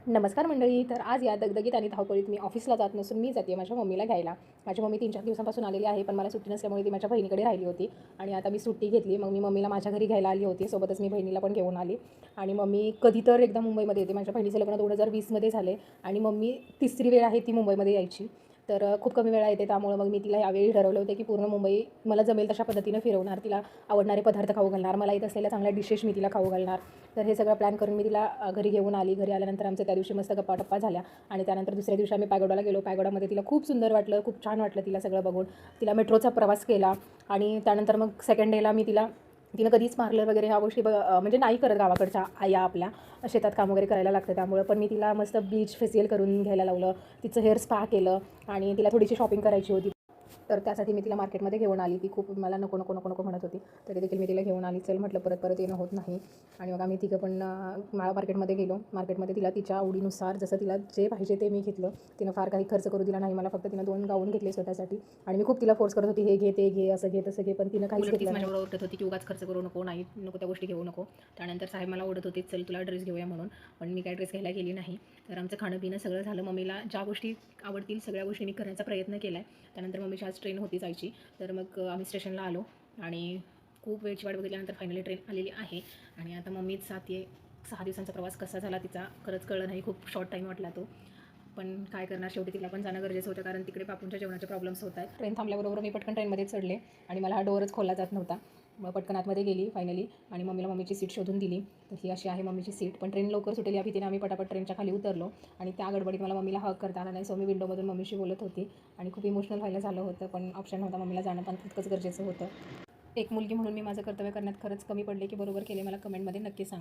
नमस्कार मंडळी. तर आज या दगदगीत आणि धावपळीत मी ऑफिसला जात नसून मी जाते माझ्या मम्मीला घ्यायला. माझी मम्मी 3-4 दिवसांपासून आलेली आहे, पण मला सुट्टी नसल्यामुळे ती माझ्या बहिणीकडे राहिली होती आणि आता मी सुट्टी घेतली. मग मी मम्मीला माझ्या घरी घ्यायला आली होती. सोबतच मी बहिणीला पण घेऊन आली आणि मम्मी कधी तर एकदा मुंबईमध्ये येते. माझ्या बहिणीचं लग्न 2020मध्ये झाले आणि मम्मी तिसरी वेळ आहे ती मुंबईमध्ये यायची. तर खूप कमी वेळा येते. त्यामुळे मग मी तिला यावेळी ठरवले होते की पूर्ण मुंबई मला जमेल तशा पद्धतीनं फिरवणार. तिला आवडणारे पदार्थ खाऊ घालणार. मला येत असलेल्या चांगल्या डिशेस मी तिला खाऊ घालणार. तर हे सगळं प्लॅन करून मी तिला घरी घेऊन आली. घरी आल्यानंतर आमच्या त्या दिवशी मस्त गप्पा-टप्पा झाल्या आणि त्यानंतर दुसऱ्या दिवशी आम्ही पायगोडाला गेलो. पायगोडामध्ये तिला खूप सुंदर वाटलं, खूप छान वाटलं तिला सगळं बघून. तिला मेट्रोचा प्रवास केला आणि त्यानंतर मग सेकंड डेला मी तिनं कधीच पार्लर वगैरे ह्या गोष्टी म्हणजे नाही करत. गावाकडच्या आया आपल्या शेतात काम वगैरे करायला लागतं, त्यामुळे पण मी तिला मस्त ब्लीच फेशियल करून घ्यायला लावलं. तिचं हेअर स्पा केलं आणि तिला थोडीशी शॉपिंग करायची होती. तर त्यासाठी मी तिला मार्केटमध्ये घेऊन आली. ती खूप मला नको नको नको नको म्हणत होती, तरी देखील मी तिला घेऊन आली. चल म्हटलं, परत परत येणं होत नाही. आणि मग आम्ही तिघं पण मार्केटमध्ये गेलो. मार्केटमध्ये तिला तिच्या आवडीनुसार जसं तिला जे पाहिजे ते मी घेतलं. तिनं फार काही खर्च करू दिला नाही मला. फक्त तिनं 2 गाऊन घेतले स्वतःसाठी आणि मी खूप तिला फोर्स करत होती, हे घे, ते घे, असं घे, तसं घे, पण तिनं काहीच घेतलं नाही. माझ्यावर ओरडत होती की उगाच खर्च करू नको, नाही नको त्या गोष्टी घेऊ नको. त्यानंतर साहेब मला ओरडत होते, चल तुला ड्रेस घेऊया म्हणून, पण मी काय ड्रेस घ्यायला गेली नाही. तर आमचं खाणं पिणं सगळं झालं. मम्मीला ज्या गोष्टी आवडतील सगळ्या गोष्टी मी करण्याचा प्रयत्न केला आहे. त्यानंतर मम्मीची आज ट्रेन होती जायची. तर मग आम्ही स्टेशनला आलो आणि खूप वेळची वाट बघितल्यानंतर फायनली ट्रेन आलेली आहे. आणि आता मम्मीच जाते. 6 दिवसांचा प्रवास कसा झाला तिचा खरंच कळलं नाही. खूप शॉर्ट टाईम वाटला तो, पण काय करणार, शेवटी तिला पण जाणं गरजेचं होतं, कारण तिकडे बापूंच्या जेवणाचे प्रॉब्लेम्स होत आहेत. ट्रेन थांबल्याबरोबर मी पटकन ट्रेनमध्ये चढले आणि मला हा डोअरच खोलला जात नव्हता. मग पटकन आतमध्ये गेली फायनली आणि मम्मीला मम्मीची सीट शोधून दिली. तर ही अशी आहे मम्मीची सीट. पण ट्रेन लवकर सुटेल या भीतीने आम्ही पटापट ट्रेनच्या खाली उतरलो आणि त्या गडबडीत मला मम्मीला हग करता आला नाही. सो मी विंडोमधून मम्मीशी बोलत होती आणि खूप इमोशनल व्हायला झालं होतं, पण ऑप्शन नव्हता. मम्मीला जाणं पण तितकंच गरजेचं होतं. एक मुलगी म्हणून मी माझं कर्तव्य करण्यात खरंच कमी पडले की बरोबर केले, मला कमेंटमध्ये नक्की सांगा.